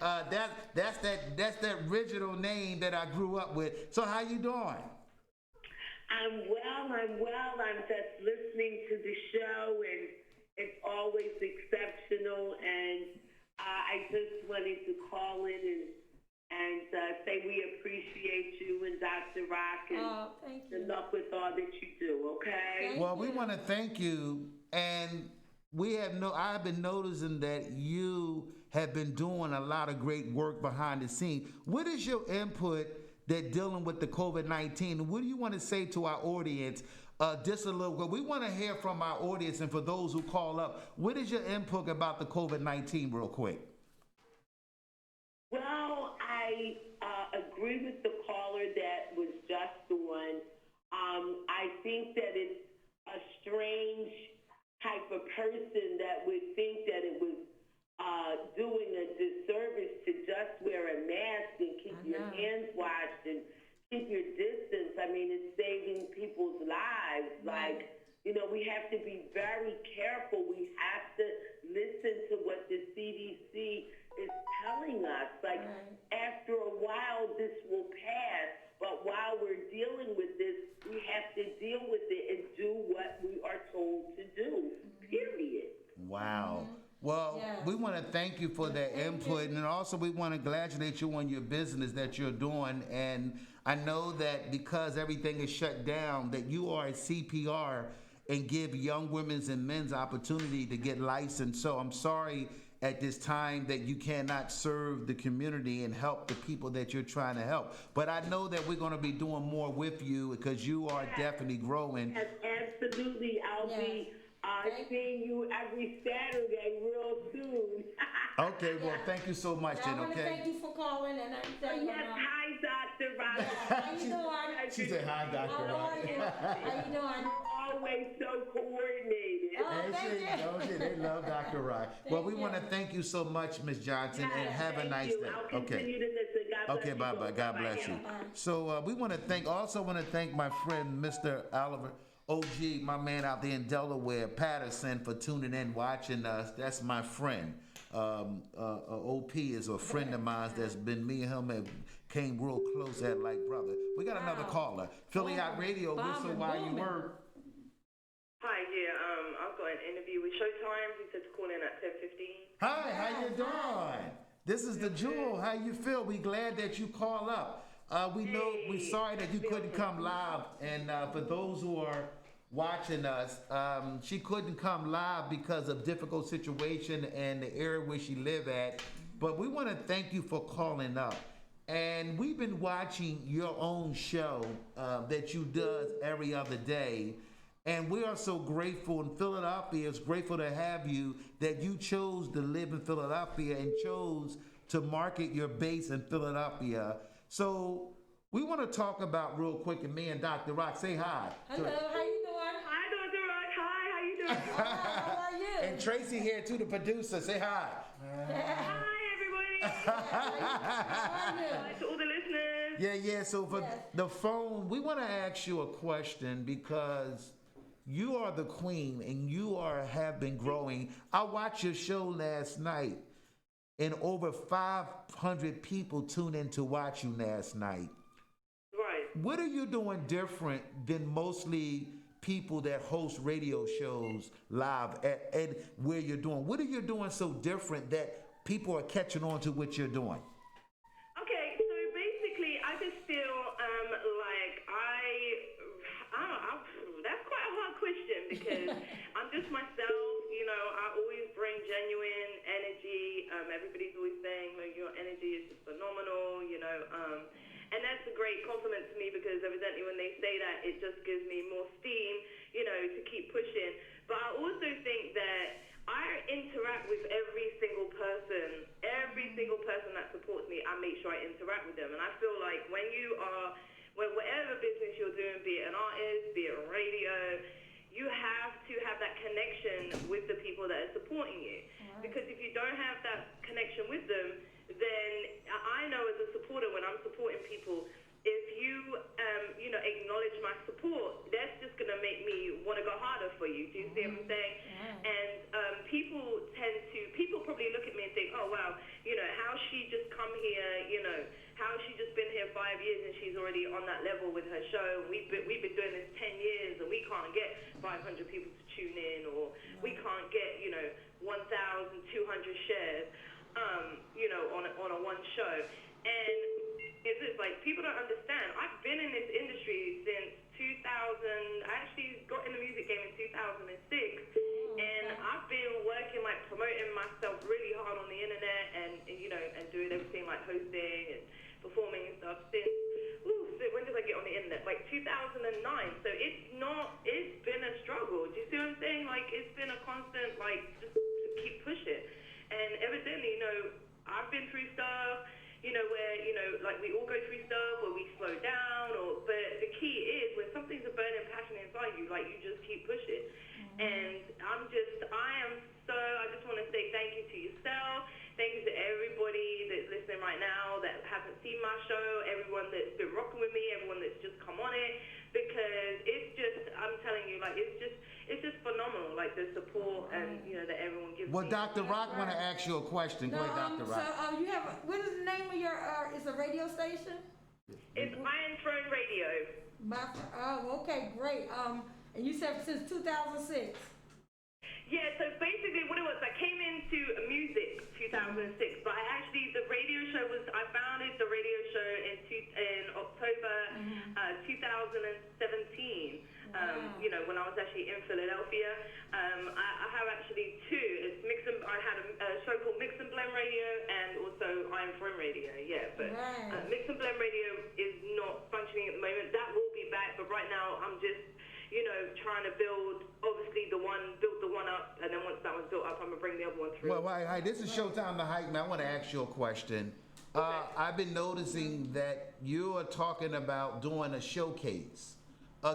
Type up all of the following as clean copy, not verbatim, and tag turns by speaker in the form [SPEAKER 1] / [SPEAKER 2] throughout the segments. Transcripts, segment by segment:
[SPEAKER 1] That's that original name that I grew up with. So how you doing?
[SPEAKER 2] I'm well. I'm well. I'm just listening to the show, and it's always exceptional. And I just wanted to call in and say we appreciate you and Dr. Rock and good luck with all that you do. Okay.
[SPEAKER 1] Well, we want to thank you, and I've been noticing that you have been doing a lot of great work behind the scenes. What is your input that dealing with the COVID-19? What do you want to say to our audience? Just a little bit. We want to hear from our audience, and for those who call up, what is your input about the COVID-19, real quick?
[SPEAKER 2] Well, I agree with the caller that was just on. I think that it's a strange type of person that would think that it was doing a disservice to just wear a mask and keep your hands washed and keep your distance. I mean, it's saving people's lives. Like, we have to be very careful. We have to listen to what the CDC is telling us. Like, after a while, this will pass. But while we're dealing with this, we have to deal with it and do what we are told to do, period.
[SPEAKER 1] Wow. Well, we want to thank you for that input, and also we want to congratulate you on your business that you're doing. And I know that because everything is shut down, that you are a CPR and give young women's and men's opportunity to get licensed. So I'm sorry at this time that you cannot serve the community and help the people that you're trying to help. But I know that we're going to be doing more with you because you are definitely growing.
[SPEAKER 2] Yes, absolutely. I'll be seeing you every Saturday real soon.
[SPEAKER 1] Okay, well, thank you so much, Jen, okay?
[SPEAKER 3] Thank you for calling, and I'm saying,
[SPEAKER 2] Yes, hi, Dr. Roger.
[SPEAKER 3] how you doing?
[SPEAKER 1] She said, hi, Dr.
[SPEAKER 3] How
[SPEAKER 1] Rock.
[SPEAKER 3] are you? How you doing?
[SPEAKER 2] Always so coordinated.
[SPEAKER 1] They love Dr. Rock. Well, we want to thank you so much, Miss Johnson, and have a nice day.
[SPEAKER 2] I'll continue to listen. God bless
[SPEAKER 1] Okay,
[SPEAKER 2] you.
[SPEAKER 1] bye-bye. God bless you. So we want to also want to thank my friend, Mr. Oliver OG, my man out there in Delaware, Patterson, for tuning in, watching us. That's my friend. OP is a friend of mine that's been, me and him have came real close at like brother. We got another caller. Philly Hot Radio, whistle while you work.
[SPEAKER 4] Hi, I've got an interview with Showtime. He said to call in at 10:15.
[SPEAKER 1] Hi, how you doing? This is the Jewel. How you feel? We glad that you call up. We're sorry that you couldn't come live, and for those who are watching us, she couldn't come live because of difficult situation and the area where she live at. But we want to thank you for calling up. And we've been watching your own show that you does every other day. And we are so grateful, and Philadelphia is grateful to have you, that you chose to live in Philadelphia and chose to market your base in Philadelphia. So we want to talk about real quick, and me and Dr. Rock, say hi.
[SPEAKER 3] Hello, how you doing?
[SPEAKER 4] Hi, Dr. Rock. Hi, how you doing?
[SPEAKER 3] How are you?
[SPEAKER 1] And Tracy here too, the producer, say hi.
[SPEAKER 4] Hi, everybody. Hi to all the listeners.
[SPEAKER 1] Yeah, so for the phone, we want to ask you a question because you are the queen and have been growing. I watched your show last night and over 500 people tuned in to watch you last night.
[SPEAKER 4] Right.
[SPEAKER 1] What are you doing different than mostly people that host radio shows live at where you're doing? What are you doing so different that people are catching on to what you're doing?
[SPEAKER 4] Okay, so basically, I just feel that's quite a hard question because I'm just myself. I always bring genuine energy. Everybody's always saying, your energy is just phenomenal, and that's a great compliment to me because evidently when they say that, it just gives me more steam, to keep pushing. But I also think that I interact with every single person that supports me. I make sure I interact with them, and I feel like whatever business you're doing, be it an artist, be it radio, you have to have that connection with the people that are supporting you. Because if you don't have that connection with them, then I know as a supporter, when I'm supporting people, if you, acknowledge my support, that's just going to make me want to go harder for you. Do you see what I'm saying? And people probably look at me and think, oh, wow, how she just come here, you know, how she just been here 5 years and she's already on that level with her show. We've been doing this 10 years and we can't get 500 people to tune in, or we can't get, you know, 1,200 shares, you know, on a one show. And it's just like, people don't understand. I've been in this industry since 2000. I actually got in the music game in 2006, and I've been working, like, promoting myself really hard on the internet, and you know, and doing everything like hosting and performing and stuff since, so when did I get on the internet? Like 2009. So it's been a struggle. Do you see what I'm saying? Like, it's been a constant, like, just to keep pushing. And evidently, you know, I've been through stuff, you know, where, you know, like, we all go through stuff where we slow down, but the key is when something's a burning passion inside you, like, you just keep pushing. And I just want to say thank you to yourself. Thank you to everybody that's listening right now that hasn't seen my show, everyone that's been rocking with me, everyone that's just come on it, because it's just, I'm telling you, like, it's just phenomenal, like, the support and, you know, that everyone gives
[SPEAKER 1] Well,
[SPEAKER 4] me.
[SPEAKER 1] Dr. Rock want to ask you a question. Go ahead, Dr. Rock.
[SPEAKER 3] So you have, what is the name of your, is a radio station?
[SPEAKER 4] It's Iron Throne Radio.
[SPEAKER 3] Okay, great. And you said since 2006.
[SPEAKER 4] Yeah, so basically what it was, I came into music 2006, but I founded the radio show in October 2017. You know, when I was actually in Philadelphia. I have actually two. I had a show called Mix and Blend Radio and also Iron Throne Radio. Yeah, but Mix and Blend Radio is not functioning at the moment. That will be back, but right now I'm just, you know, trying to build the one up, and then once that one's built up, I'm gonna bring the other one through.
[SPEAKER 1] Well, hi, this is Showtime the Hype Man. I want to ask you a question. I've been noticing that you are talking about doing a showcase.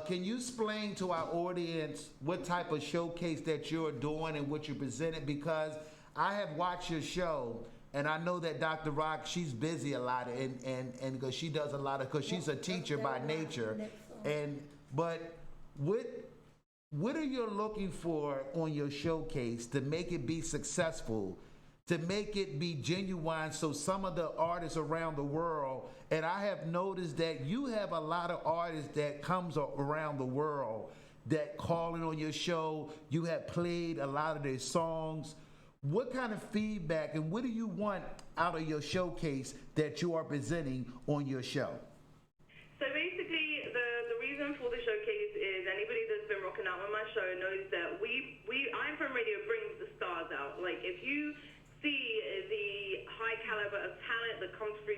[SPEAKER 1] Can you explain to our audience what type of showcase that you're doing and what you presented? Because I have watched your show, and I know that Dr. Rock, she's busy a lot, and because she does a lot of, because she's a teacher by nature, but what are you looking for on your showcase to make it be successful, to make it be genuine, so some of the artists around the world, and I have noticed that you have a lot of artists that comes around the world that calling on your show, you have played a lot of their songs. What kind of feedback and what do you want out of your showcase that you are presenting on your show?
[SPEAKER 4] So basically, the reason for the showcase is anybody that's been rocking out on my show knows that Iron Throne Radio brings the stars out. Like, if you see the high caliber of talent that comes through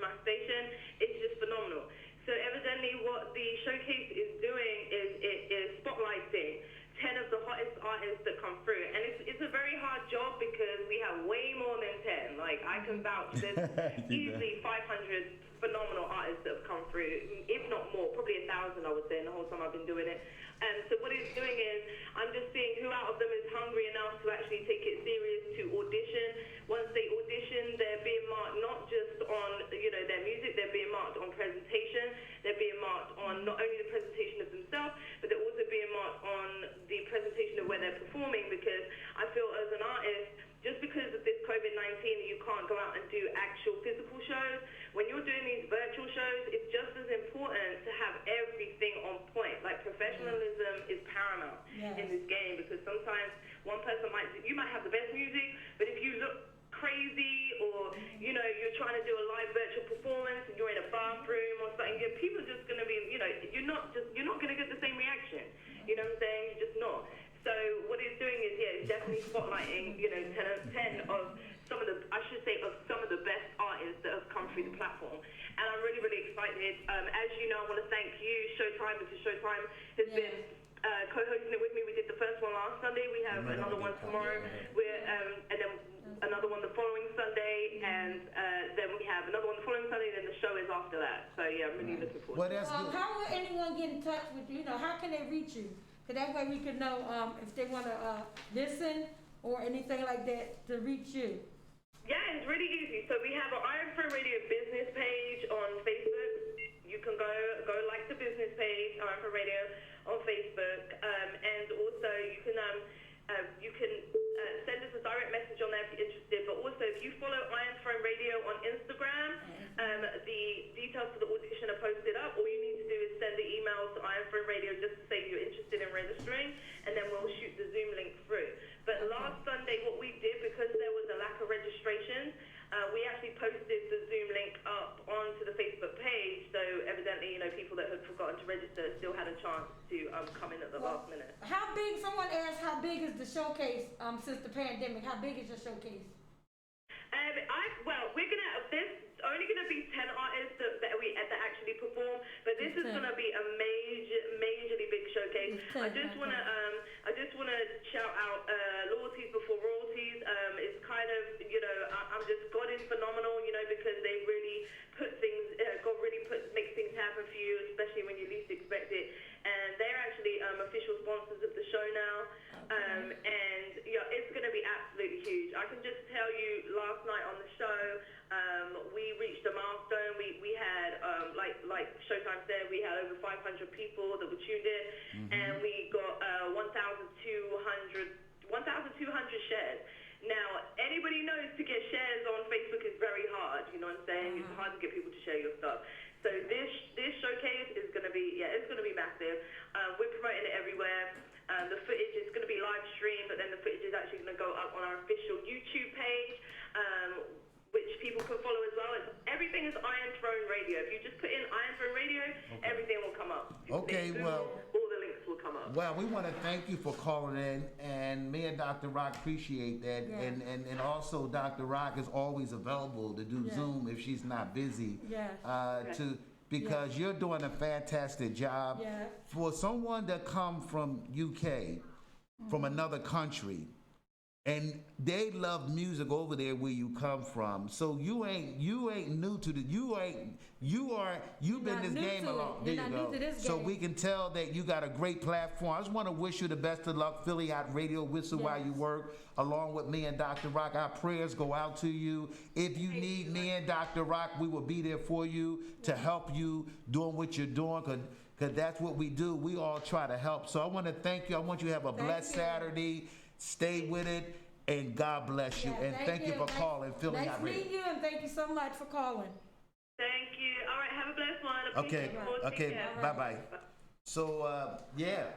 [SPEAKER 4] my station, it's just phenomenal. So evidently what the showcase is doing is it is spotlighting 10 of the hottest artists that come through. And it's a very hard job because we have way more than 10. Like, I can vouch, there's easily 500 phenomenal artists that have come through, if not more, probably 1,000, I would say, in the whole time I've been doing it. And so what it's doing is I'm just seeing who out of them is hungry enough to actually take it serious to audition. Once they audition, they're being marked not just on, you know, their music, they're being marked on presentation, they're being marked on not only the presentation of themselves, but they're also being marked on the presentation of where they're performing, because I feel as an artist, just because of this COVID-19, you can't go out and do actual physical shows. When you're doing these virtual shows, it's just as important to have everything on point. Like, professionalism is paramount in this game, because sometimes one person you might have the best music, but if you look crazy, or, you know, you're trying to do a live virtual performance and you're in a bathroom or something, people are just going to be, you know, you're not going to get the same reaction. You know what I'm saying? You're just not. So what it's doing is, it's definitely spotlighting, you know, 10 of some of the best artists that have come through the platform. And I'm really, really excited. As you know, I want to thank you, Showtime, because Showtime has been co-hosting it with me. We did the first one last Sunday. We have another one tomorrow. And then another one the following Sunday, and then we have another one the following Sunday, and then the show is after that. So yeah, I'm really looking forward to it.
[SPEAKER 3] How will anyone get in touch with you? You know, how can they reach you? Because that way we can know if they want to listen or anything like that to reach you.
[SPEAKER 4] Yeah, it's really easy. So we have an Iron Throne Radio business page on Facebook. You can go like the business page, Iron Throne Radio, on Facebook, and also you can send us a direct message on there if you're interested. But also, if you follow Iron Throne Radio details for the audition are posted up. All you need to do is send the email to Iron Throne Radio just to say you're interested in registering, and then we'll shoot the Zoom link through. But last Sunday, what we did, because there was a lack of registration, we actually posted the Zoom link up onto the Facebook page. So evidently, people that had forgotten to register still had a chance to come in at the last minute.
[SPEAKER 3] How big, someone asked, how big is the showcase since the pandemic? How big is your showcase?
[SPEAKER 4] There's only gonna be 10 artists that actually perform, but this is gonna be a majorly big showcase. I just wanna shout out Loyalties Before Royalties. It's kind of, I'm just God is phenomenal, because they really God really makes things happen for you, especially when you least expect it. And they're actually official sponsors of the show now. And it's going to be absolutely huge. I can just tell you, last night on the show, we reached a milestone. We had, like Showtime said, we had over 500 people that were tuned in, and we got 1,200 shares. Now, anybody knows to get shares on Facebook is very hard. You know what I'm saying? It's hard to get people to share your stuff. So this showcase is going to be, it's going to be massive. We're promoting it everywhere. The footage is going to be live streamed, but then the footage is actually going to go up on our official YouTube page, which people can follow as well. Everything is Iron Throne Radio. If you just put in Iron Throne Radio, everything will come up.
[SPEAKER 1] Okay, well,
[SPEAKER 4] all the links will come up.
[SPEAKER 1] Well, we want to thank you for calling in, and me and Dr. Rock appreciate that.
[SPEAKER 3] Yeah.
[SPEAKER 1] And also, Dr. Rock is always available to do Zoom if she's not busy.
[SPEAKER 3] Yeah.
[SPEAKER 1] Because you're doing a fantastic job.
[SPEAKER 3] Yeah.
[SPEAKER 1] For someone that come from UK, from another country, and they love music over there where you come from. So you ain't new to the you've been in this game a long. There you go. So we can tell that you got a great platform. I just want to wish you the best of luck, Philly Hot Radio, whistle while you work, along with me and Dr. Rock. Our prayers go out to you. If you need me and Dr. Rock, we will be there for you to help you doing what you're doing, because that's what we do. We all try to help. So I want to thank you. I want you to have a blessed Saturday. Stay with it, and God bless you. And thank you for calling Philly Hot Radio.
[SPEAKER 3] Nice meeting you, and thank you so much for calling.
[SPEAKER 4] Thank you. All right, have a blessed one.
[SPEAKER 1] Okay, bye-bye. So,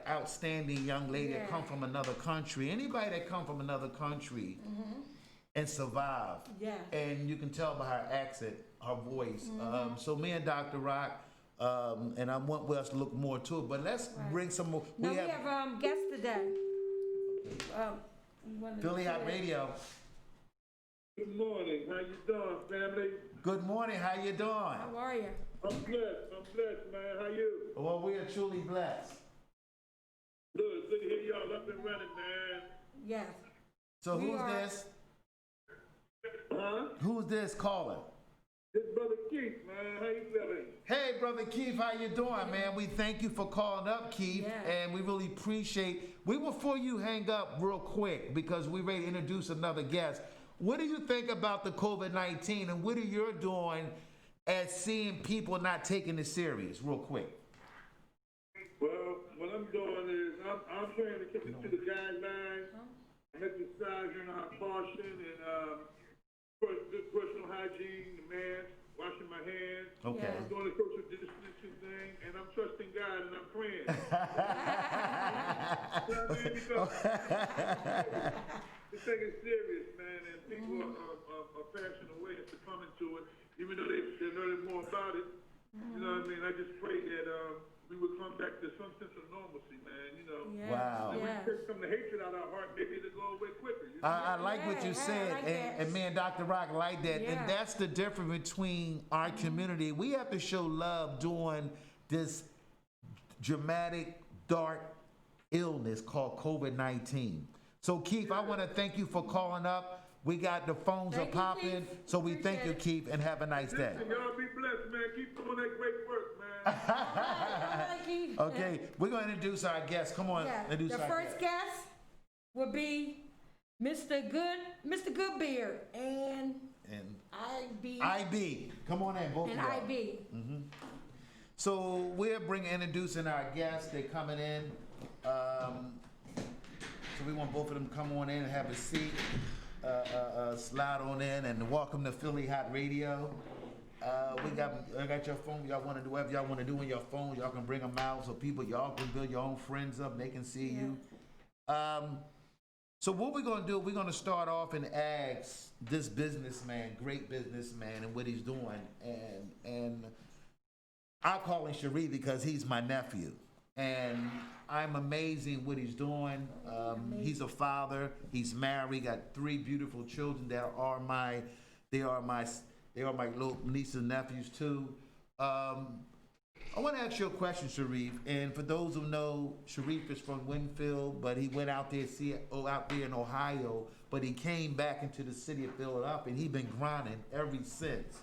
[SPEAKER 1] outstanding young lady that come from another country. Anybody that come from another country and survive. Yeah. And you can tell by her accent, her voice. So me and Dr. Rock, and I want us to look more to it, but let's bring some more.
[SPEAKER 3] We have guests today.
[SPEAKER 1] Philly Hot Radio.
[SPEAKER 5] Good morning. How you doing, family?
[SPEAKER 1] Good morning. How you doing?
[SPEAKER 3] How are you?
[SPEAKER 5] I'm blessed, man. How you?
[SPEAKER 1] Well, we are truly blessed.
[SPEAKER 5] Good to hear y'all up and running, man.
[SPEAKER 3] Yes.
[SPEAKER 1] So who's this?
[SPEAKER 5] Huh?
[SPEAKER 1] Who's this calling?
[SPEAKER 5] This brother Keith, man. How you feeling?
[SPEAKER 1] Hey, brother Keith, how you doing, man? We thank you for calling up, Keith, and we really appreciate. We before you hang up real quick, because we ready to introduce another guest. What do you think about the COVID-19, and what are you doing as seeing people not taking it serious? Real quick.
[SPEAKER 5] Well, what I'm doing is I'm trying to keep it to the guidelines. I'm exercising, I'm caution, and good personal hygiene, the mask, washing my hands.
[SPEAKER 1] Okay.
[SPEAKER 5] I'm doing the social distancing thing, and I'm trusting God, and I'm praying. This thing is serious, man, and people are passing away and succumbing to it, even though they're learning more about it. You know what I mean? I just pray that we would come back to some sense of normalcy, man, you know.
[SPEAKER 3] Yeah.
[SPEAKER 1] Wow.
[SPEAKER 5] And we take some of the hatred out of our heart, maybe it'll go away quicker. You know?
[SPEAKER 1] I like what you said,
[SPEAKER 3] like
[SPEAKER 1] and me and Dr. Rock like that.
[SPEAKER 3] Yeah.
[SPEAKER 1] And that's the difference between our community. We have to show love during this dramatic, dark illness called COVID-19. So, Keith, I want to thank you for calling up. We got the phones are popping, so we thank you, Keith, and have a nice day.
[SPEAKER 5] Listen, y'all be blessed, man. Keep doing that great work, man.
[SPEAKER 1] Okay, we're going to introduce our guest. Come on, introduce
[SPEAKER 3] the
[SPEAKER 1] our
[SPEAKER 3] first guest will be Mr. Goodbeard and
[SPEAKER 1] IB. Come on in, both of
[SPEAKER 3] and
[SPEAKER 1] y'all.
[SPEAKER 3] IB.
[SPEAKER 1] So we're introducing our guests. They're coming in. So we want both of them to come on in and have a seat. Slide on in and welcome to Philly Hot Radio. I got your phone. Y'all want to do whatever y'all want to do on your phone. Y'all can bring them out so people, y'all can build your own friends up. They can see you. So what we're gonna do? We're gonna start off and ask this businessman, great businessman, and what he's doing. And I call him Sharif because he's my nephew, and I'm amazing what he's doing. He's a father. He's married. Got 3 beautiful children that are my little nieces and nephews too. I want to ask you a question, Sharif. And for those who know, Sharif is from Winfield, but he went out there in Ohio. But he came back into the city of Philadelphia, and he's been grinding ever since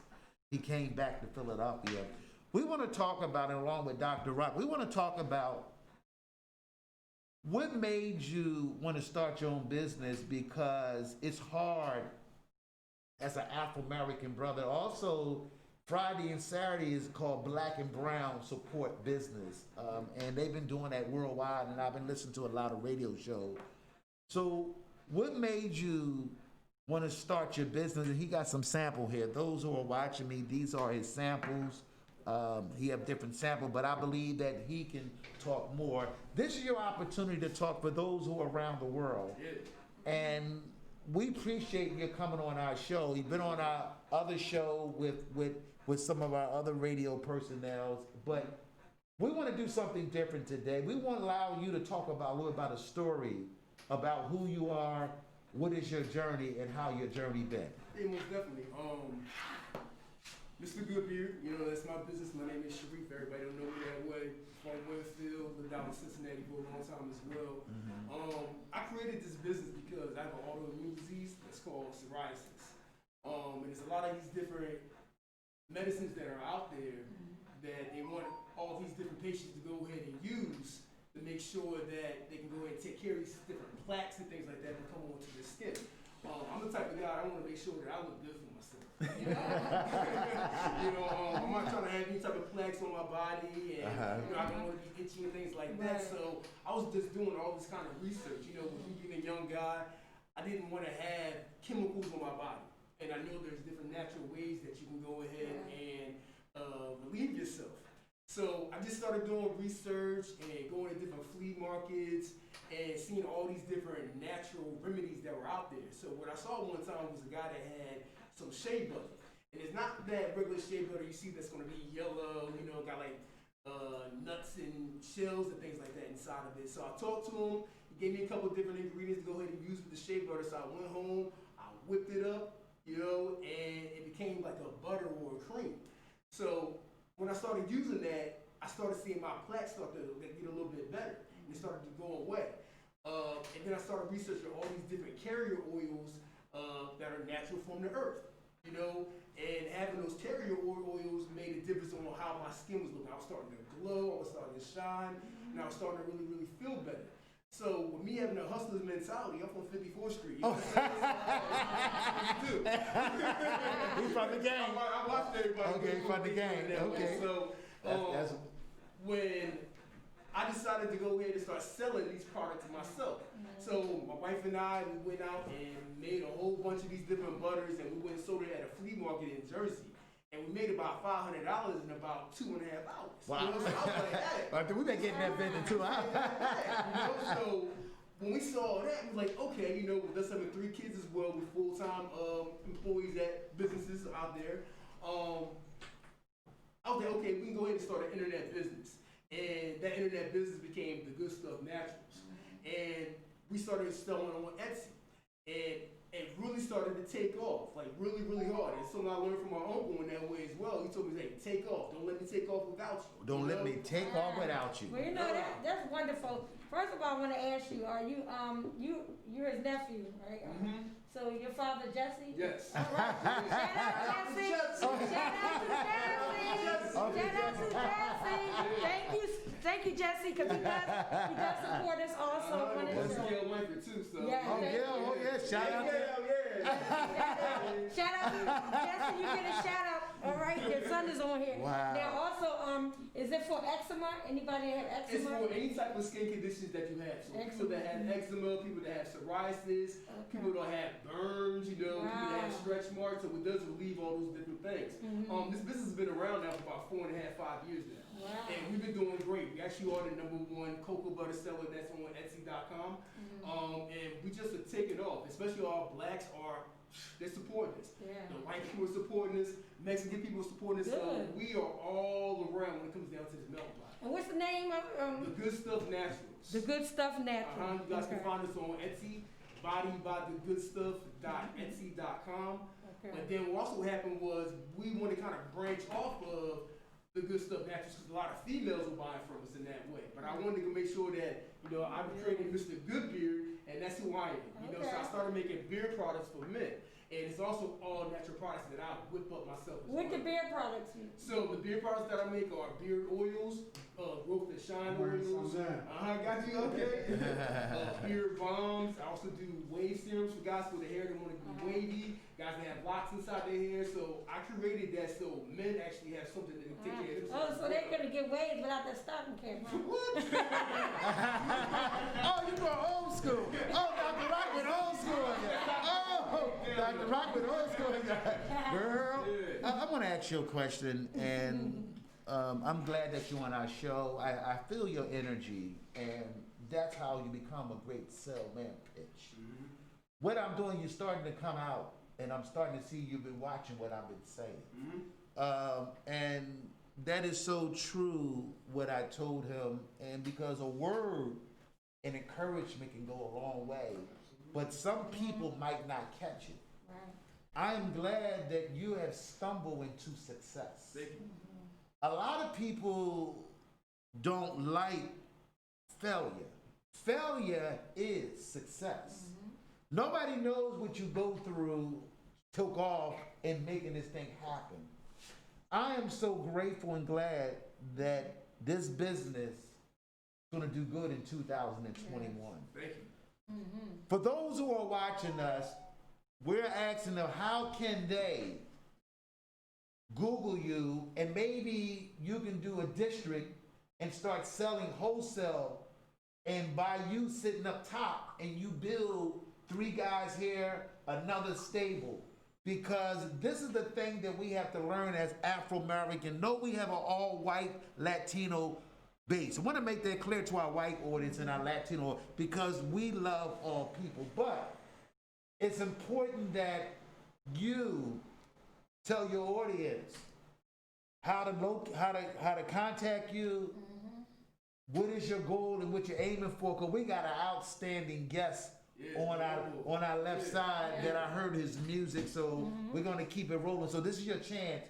[SPEAKER 1] he came back to Philadelphia. We want to talk about it along with Dr. Rock. We want to talk about what made you want to start your own business, because it's hard as an Afro-American brother. Also, Friday and Saturday is called Black and Brown Support Business. And they've been doing that worldwide, and I've been listening to a lot of radio shows. So what made you want to start your business? And he got some sample here. Those who are watching me, these are his samples. He have different samples, but I believe that he can talk more. This is your opportunity to talk for those who are around the world. And we appreciate you coming on our show. You've been on our other show with some of our other radio personnel, but we want to do something different today. We want to allow you to talk about a little about a story about who you are, what is your journey, and how your journey been.
[SPEAKER 6] Yeah, most definitely. Mr. Goodbeard, that's my business. My name is Sharif. Everybody don't know me that way. From Winfield, lived out in Cincinnati for a long time as well. I created this business because I have an autoimmune disease that's called psoriasis. And there's a lot of these different medicines that are out there that they want all these different patients to go ahead and use to make sure that they can go ahead and take care of these different plaques and things like that that come onto their skin. I'm the type of guy, I want to make sure that I look good for myself. I'm not trying to have any type of plaques on my body, and I don't want to be itchy and things like that. So I was just doing all this kind of research. With me being a young guy, I didn't want to have chemicals on my body, and I know there's different natural ways that you can go ahead and relieve yourself. So I just started doing research and going to different flea markets and seeing all these different natural remedies that were out there. So what I saw one time was a guy that had some shea butter. And it's not that regular shea butter you see that's going to be yellow, got like nuts and shells and things like that inside of it. So I talked to him, he gave me a couple different ingredients to go ahead and use with the shea butter. So I went home, I whipped it up, and it became like a butter or a cream. So when I started using that, I started seeing my plaques start to get a little bit better. And it started to go away. And then I started researching all these different carrier oils that are natural from the earth, and having those carrier oils made a difference on how my skin was looking. I was starting to glow, I was starting to shine, and I was starting to really, really feel better. So with me having a hustler's mentality, I'm from 54th Street.
[SPEAKER 1] He's from the game.
[SPEAKER 6] I watched everybody.
[SPEAKER 1] Okay, from the game. Okay.
[SPEAKER 6] So when I decided to go ahead and start selling these products myself. So my wife and I, we went out and made a whole bunch of these different butters, and we went and sold it at a flea market in Jersey. And we made about $500 in about 2.5 hours.
[SPEAKER 1] Wow.
[SPEAKER 6] So I was like, hey.
[SPEAKER 1] We been getting that business too.
[SPEAKER 6] So when we saw that, we was like, okay, with us having 3 kids as well, with full-time employees at businesses out there, I was like, okay, we can go ahead and start an internet business. And that internet business became the Good Stuff Naturals. And we started selling on Etsy. And it really started to take off, like really, really hard. And something I learned from my uncle in that way as well. He told me, hey, take off. Don't let me take off without you.
[SPEAKER 1] Don't let me take off without you.
[SPEAKER 3] Well, that's wonderful. First of all, I want to ask you, are you you're his nephew, right? So your father Jesse?
[SPEAKER 6] Yes.
[SPEAKER 3] All right. Shout out Jesse. Shout out to Jesse. Thank you, Jesse, because he does support us also on his show.
[SPEAKER 6] Gail Langford too, so.
[SPEAKER 3] Yeah,
[SPEAKER 1] Shout out
[SPEAKER 3] Shout out to Jesse, you get a shout out. All right, your son is on here.
[SPEAKER 1] Wow.
[SPEAKER 3] Now also, Is it for eczema? Anybody have
[SPEAKER 6] It's
[SPEAKER 3] eczema?
[SPEAKER 6] for any type of skin conditions that you have. So people that have eczema, people that have psoriasis, people that have burns, people that have stretch marks. So it does relieve all those different things. This business has been around now for about 4.5, 5 years now.
[SPEAKER 3] Wow.
[SPEAKER 6] And we've been doing great. We actually are the #1 cocoa butter seller that's on Etsy.com. And we just are taking off, especially our blacks they're supporting us.
[SPEAKER 3] Yeah.
[SPEAKER 6] The white people are supporting us, Mexican people are supporting us. So
[SPEAKER 3] Good.
[SPEAKER 6] we are all around when it comes down to this milk block.
[SPEAKER 3] And what's the name of
[SPEAKER 6] The Good Stuff Naturals.
[SPEAKER 3] The Good Stuff Natural?
[SPEAKER 6] You guys can find us on Etsy, bodybythegoodstuff.etsy.com.
[SPEAKER 3] Okay.
[SPEAKER 6] But then what also happened was we want to kind of branch off of the Good Stuff Naturals because a lot of females were buying from us in that way. But I wanted to make sure that, I'm creating Mr. Goodbeard, and that's who I am. So I started making beard products for men. And it's also all natural products that I whip up myself as
[SPEAKER 3] What
[SPEAKER 6] well.
[SPEAKER 3] the beard products?
[SPEAKER 6] So the beard products that I make are beard oils, growth and shine oils. Got you, okay. Beard balms. I also do wave serums for guys with the hair that want to be wavy, guys that have locks inside their hair. So I created that so men actually have something to take care of themselves.
[SPEAKER 3] Oh, so they're gonna get waves without that stocking cap. Huh?
[SPEAKER 6] What?
[SPEAKER 1] Oh, you go old school. Oh, Dr. Rock with old school. Oh, Dr. Rock with old school. Girl, I want to ask you a question, and I'm glad that you're on our show. I feel your energy, and that's how you become a great salesman pitch. What I'm doing, you're starting to come out, and I'm starting to see you've been watching what I've been saying. And that is so true, what I told him, and because a word and encouragement can go a long way, but some people might not catch it.
[SPEAKER 3] Right.
[SPEAKER 1] I'm glad that you have stumbled into success.
[SPEAKER 6] Thank you.
[SPEAKER 1] A lot of people don't like failure. Failure is success. Nobody knows what you go through, took off, in making this thing happen. I am so grateful and glad that this business is going to do good in 2021.
[SPEAKER 6] Thank you.
[SPEAKER 1] For those who are watching us, we're asking them, how can they Google you, and maybe you can do a district and start selling wholesale, and by you sitting up top and you build 3 guys here, another stable. Because this is the thing that we have to learn as Afro-American. No, we have an all-white Latino base. I want to make that clear to our white audience and our Latino, because we love all people. But it's important that you tell your audience how to contact you, what is your goal and what you're aiming for, because we got an outstanding guest on our left side that I heard his music, so we're going to keep it rolling. So this is your chance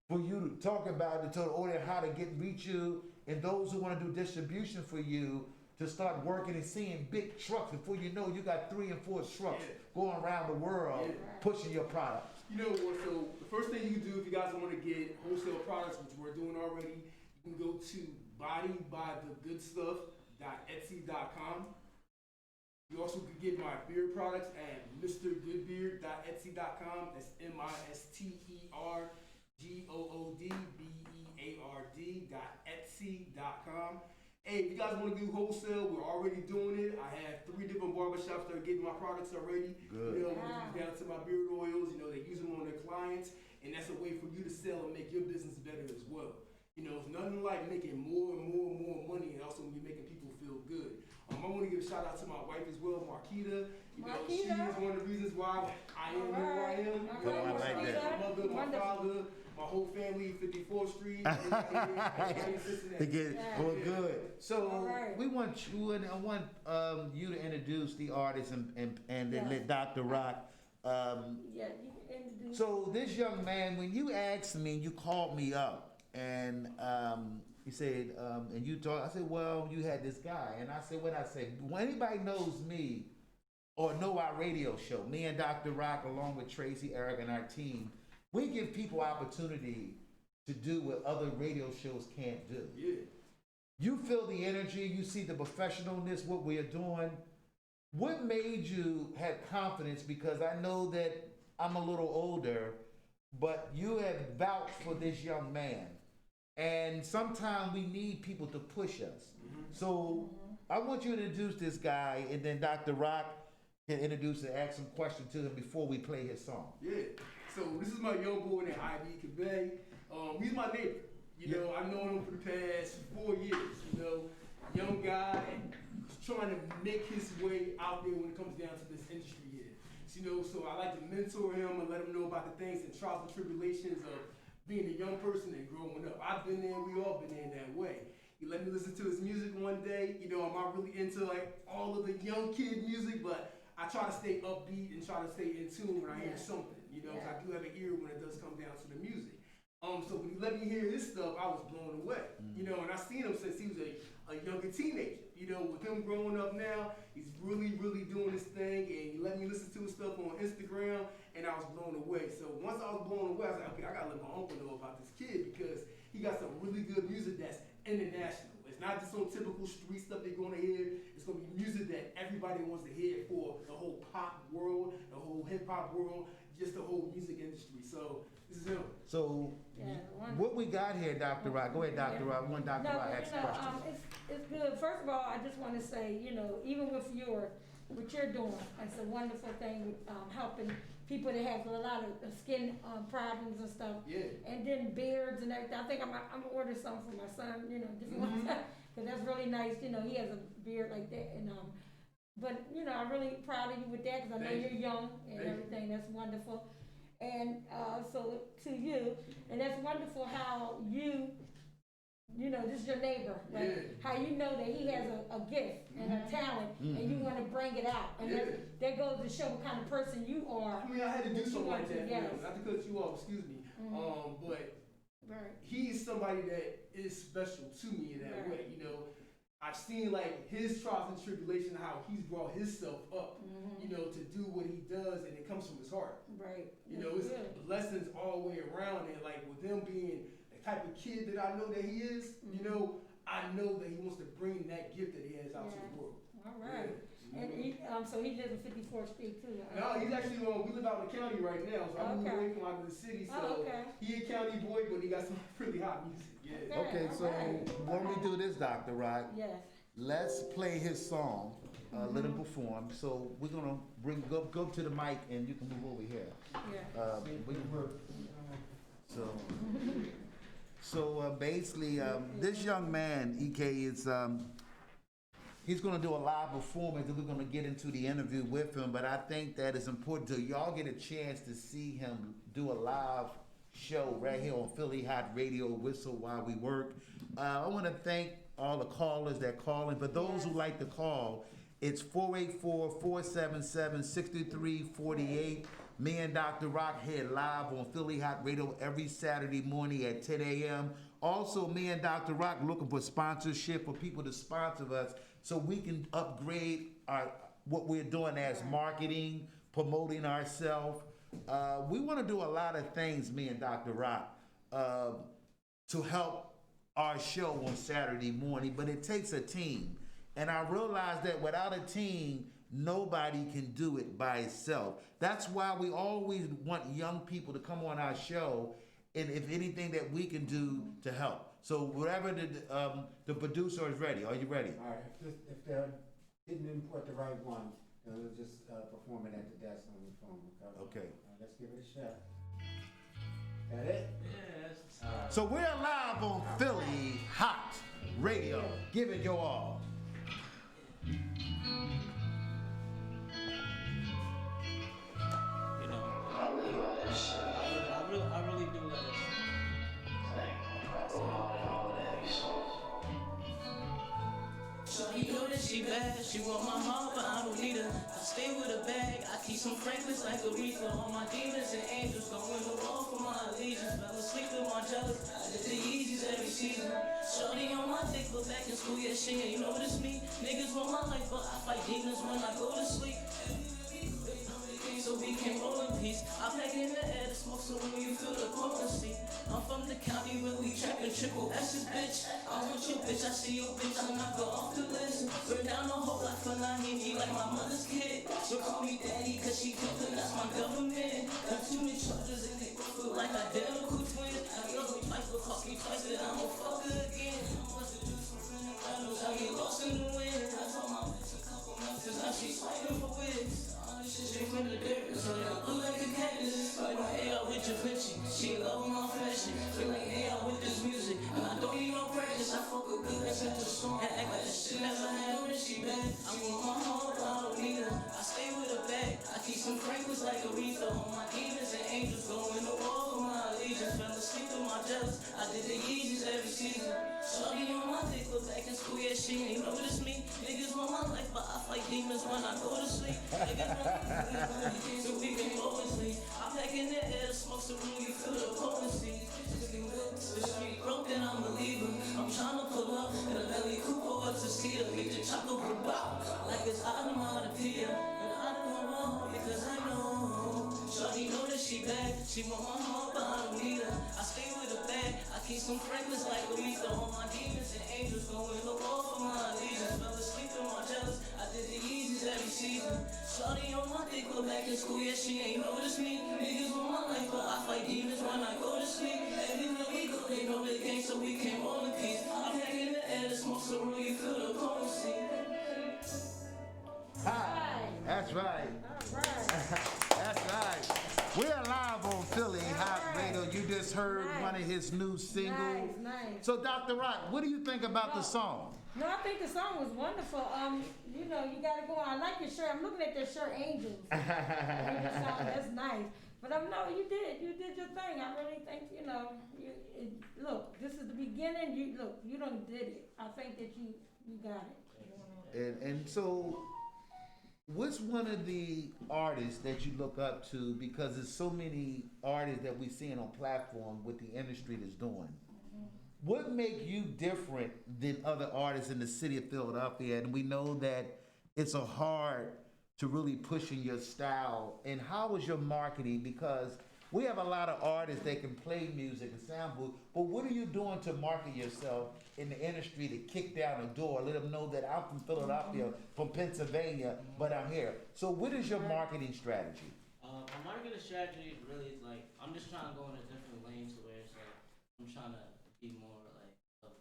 [SPEAKER 1] for you to talk about it, to the audience how to reach you, and those who want to do distribution for you to start working and seeing big trucks. Before you know, you got 3 and 4 trucks going around the world pushing your products.
[SPEAKER 6] You know what, so the first thing you can do if you guys want to get wholesale products, which we're doing already, you can go to bodybythegoodstuff.etsy.com. You also can get my beard products at mrgoodbeard.etsy.com. That's MrGoodbeard.etsy.com. Hey, if you guys want to do wholesale, we're already doing it. I have 3 different barbershops that are getting my products already.
[SPEAKER 1] Good.
[SPEAKER 6] When it comes down to my beard oils, they use them on their clients, and that's a way for you to sell and make your business better as well. It's nothing like making more and more and more money, and also when you're making people feel good. I want to give a shout out to my wife as well, Marquita. She is one of the reasons why I am who I am.
[SPEAKER 1] I like that.
[SPEAKER 6] My mother, my father, my whole family, 54th Street.
[SPEAKER 1] Well, good. So we want you, and I want you to introduce the artist and then let Dr. Rock.
[SPEAKER 3] Yeah, you can introduce.
[SPEAKER 1] So this young man, when you asked me, you called me up, and you said, and you talked. I said, well, you had this guy, and I said, what I said. When anybody knows me or know our radio show, me and Dr. Rock, along with Tracy, Eric, and our team, we give people opportunity to do what other radio shows can't do.
[SPEAKER 6] Yeah.
[SPEAKER 1] You feel the energy, you see the professionalness, what we are doing. What made you have confidence? Because I know that I'm a little older, but you have vouched for this young man. And sometimes we need people to push us. So I want you to introduce this guy, and then Dr. Rock can introduce and ask some questions to him before we play his song.
[SPEAKER 6] Yeah. So this is my young boy named Ivy Kebe. He's my neighbor. You know, I've known him for the past 4 years. You know, young guy trying to make his way out there when it comes down to this industry here. So, you know, so I like to mentor him and let him know about the things and trials and tribulations of being a young person and growing up. I've been there, we all been there in that way. He let me listen to his music one day. You know, I'm not really into like all of the young kid music, but I try to stay upbeat and try to stay in tune when I hear something. You know, 'cause I do have an ear when it does come down to the music. So when he let me hear his stuff, I was blown away. You know, and I've seen him since he was a younger teenager. You know, with him growing up now, he's really, really doing his thing. And he let me listen to his stuff on Instagram, and I was blown away. So once I was blown away, I was like, okay, I gotta let my uncle know about this kid because he got some really good music that's international. It's not just some typical street stuff they're gonna hear. It's gonna be music that everybody wants to hear for the whole pop world, the whole hip hop world, just the whole music industry. So this is him.
[SPEAKER 1] So what we got here, Dr. Rock, go ahead, Dr. Rock, one Dr.
[SPEAKER 3] No,
[SPEAKER 1] Rock
[SPEAKER 3] but,
[SPEAKER 1] ask
[SPEAKER 3] you know,
[SPEAKER 1] questions.
[SPEAKER 3] it's good. First of all, I just want to say, you know, even with what you're doing, it's a wonderful thing with helping people that have a lot of skin problems and stuff.
[SPEAKER 6] Yeah.
[SPEAKER 3] And then beards and everything. I think I'm gonna order some for my son, you know, different ones. Cause that's really nice. You know, he has a beard like that, and but you know, I'm really proud of you with that because I know
[SPEAKER 6] Thank
[SPEAKER 3] you're
[SPEAKER 6] you.
[SPEAKER 3] young and
[SPEAKER 6] Thank you.
[SPEAKER 3] everything. That's wonderful. And so to you, and that's wonderful how you know, this is your neighbor, right?
[SPEAKER 6] Yeah.
[SPEAKER 3] How you know that he has a gift and a talent, and you want to bring it out. And that goes to show what kind of person you are.
[SPEAKER 6] I mean, I had to do something like that.
[SPEAKER 3] Yes.
[SPEAKER 6] Not to cut you off, excuse me. But
[SPEAKER 3] Right.
[SPEAKER 6] he's somebody that is special to me in that way. You know, I've seen like his trials and tribulations, how he's brought himself up, you know, to do what he does, and it comes from his heart.
[SPEAKER 3] Right.
[SPEAKER 6] You know, it's blessings all the way around, and like with him being the type of kid that I know that he is, you know, I know that he wants to bring that gift that he has out to the world.
[SPEAKER 3] All right. And he, so he lives in 54th Street too.
[SPEAKER 6] No, he's actually, we live out in the county right now, so I moved away from out of the city, so he a county boy, but he got some pretty hot music, yeah.
[SPEAKER 1] Okay, so when we do this, Dr. Rock,
[SPEAKER 3] Yes.
[SPEAKER 1] let's play his song, let him perform. So we're gonna go to the mic and you can move over here.
[SPEAKER 3] Yeah.
[SPEAKER 1] We can work. So basically, this young man, EK, is he's gonna do a live performance, and we're gonna get into the interview with him. But I think that it's important to y'all get a chance to see him do a live show right here on Philly Hot Radio, Whistle While We Work. I want to thank all the callers that call in. For those who like to call, it's 484-477-6348. Me and Dr. Rock here live on Philly Hot Radio every Saturday morning at 10 a.m. Also, me and Dr. Rock looking for sponsorship for people to sponsor us so we can upgrade what we're doing as marketing, promoting ourselves. We want to do a lot of things, me and Dr. Rock, to help our show on Saturday morning, but it takes a team. And I realize that without a team, nobody can do it by itself. That's why we always want young people to come on our show, and if anything that we can do to help. So whatever the producer is ready. Are you ready?
[SPEAKER 7] All right, if they didn't import the right one, then we'll just perform it at the desk on the phone, okay?
[SPEAKER 1] Okay.
[SPEAKER 7] Let's give it a shot. That it?
[SPEAKER 6] Yes.
[SPEAKER 1] So we're live on Philly Hot Radio. Give it your all.
[SPEAKER 8] You know, I really do love this. Shorty know that she bad, she want my heart, but I don't need her. I stay with a bag, I keep some Franklins like Aretha. All my demons and angels going to war for my allegiance. Fell asleep with my jealous, I did the Yeezys every season. Shorty on my dick, but back in school, yeah, she ain't notice me. Niggas want my life, but I fight demons when I go to sleep. So we can roll in peace. I pack in the air to smoke, so when you feel the potency. I'm from the county where we trapping triple S's, bitch. I want your bitch, I see your bitch, I'm not go off the list. Burn down the whole life for Nahini like my mother's kid. So call me daddy, cause she cooked and that's my government. Got too many charges and they both look like identical twins. I love me twice, but cost me twice, that I'm a I did the Yeezys every season. Shorty on my dick, look back in school, yeah, she ain't notice me. Niggas want my life, but I fight demons when I go to sleep. Niggas want me, so we can always sleep. I pack in the air, smoke some room, you feel the potency. The street broke, then I'm a leaver. I'm tryna pull up in a belly Cooper up to see her. Make the chocolate pop out like it's onomatopoeia. But I don't know because I know. Shorty know that she bad. She want my heart, but I don't need her. I stay with a bag. I keep some Franklins like Aretha. All my demons and angels going to war for my allegiance. Fell asleep in my jealous. I did the Yeezys every season. Shorty on my dick, go back in school, yeah, she ain't notice me. Niggas want my life, but I fight demons when I go to sleep. Everywhere we go, they know the game, so we can't roll in peace. I'm back in the air, the smoke so real, you feel the potency.
[SPEAKER 1] Hi. That's right.
[SPEAKER 3] All right.
[SPEAKER 1] That's right. We're live on Philly Hot Radio. You just heard one of his new singles.
[SPEAKER 3] Nice.
[SPEAKER 1] So, Dr. Rock, what do you think about the song?
[SPEAKER 3] No, I think the song was wonderful. You know, you gotta go on. I like your shirt. I'm looking at your shirt, Angels. That's nice. But no, you did your thing. I really think, you know, look, this is the beginning. You done did it. I think that you got it.
[SPEAKER 1] And so, what's one of the artists that you look up to? Because there's so many artists that we seeing on platform what the industry is doing. What make you different than other artists in the city of Philadelphia? And we know that it's a hard to really pushing your style. And how is your marketing? Because we have a lot of artists that can play music and sample, but what are you doing to market yourself in the industry to kick down the door, let them know that I'm from Philadelphia, from Pennsylvania, but I'm here. So what is your marketing strategy?
[SPEAKER 8] My marketing strategy really is like, I'm just trying to go in a different lane to where it's like, I'm trying to be more like a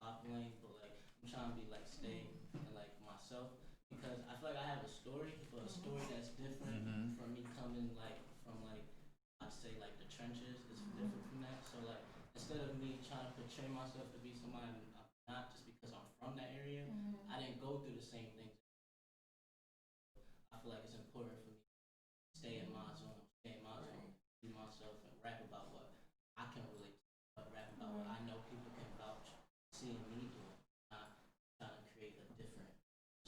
[SPEAKER 8] pop lane, but like, I'm trying to be like, stay and like myself, because I feel like I have a story, but a story that's different from me coming like, from like, I'd say like the trenches is different from that. So like, instead of me trying to portray myself to be somebody I'm not just because I'm from that area, I didn't go through the same things. I feel like it's important for me to stay in my zone, be myself, and rap about what I can relate to, but rap about what I know people can vouch, seeing me do it, not trying to create a different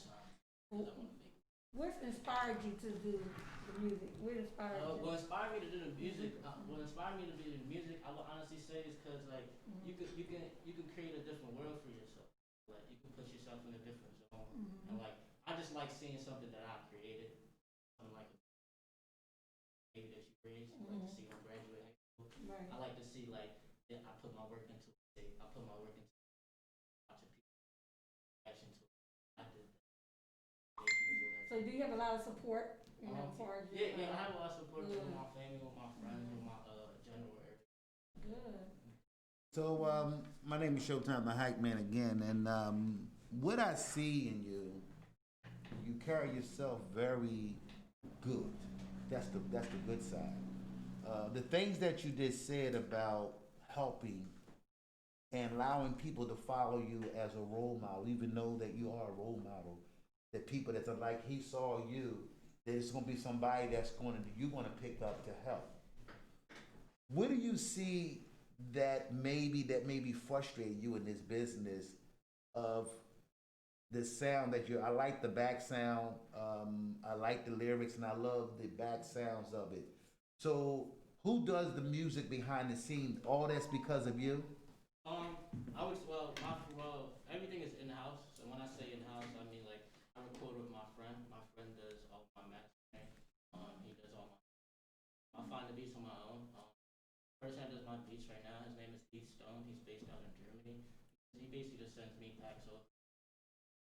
[SPEAKER 8] sound that I want to make.
[SPEAKER 3] What inspired you to do the music? What inspired you?
[SPEAKER 8] What inspired me to do the music? What inspired me to do the music? I would honestly say is because like you can create a different world for yourself. Like you can put yourself in a different zone, and like I just like seeing something that I created, something like maybe that you raised. Like to see them graduate high school.
[SPEAKER 3] Right.
[SPEAKER 8] I like to see like that I put my work into it. I put my work into watching people reaction to it. I did that.
[SPEAKER 3] So do you have a lot of support? You know, for
[SPEAKER 8] yeah, I have a lot of support from my family, with my friends, with my general area.
[SPEAKER 3] Good.
[SPEAKER 1] So, my name is Showtime the Hype Man again, and what I see in you, you carry yourself very good. That's the good side. The things that you just said about helping and allowing people to follow you as a role model, even though that you are a role model, that people that's like he saw you, there's going to be somebody you're going to pick up to help. What do you see that maybe frustrating you in this business of the sound that I like the back sound, I like the lyrics, and I love the back sounds of it. So who does the music behind the scenes? All that's because of you?
[SPEAKER 8] Everything is in-house. So when I say in-house, I mean like I record with my friend. My friend does all my mastering. He does all I find the beats on my own. Person that does my beats right now, his name is Heath Stone. He's based out in Germany. He basically just sends me packs of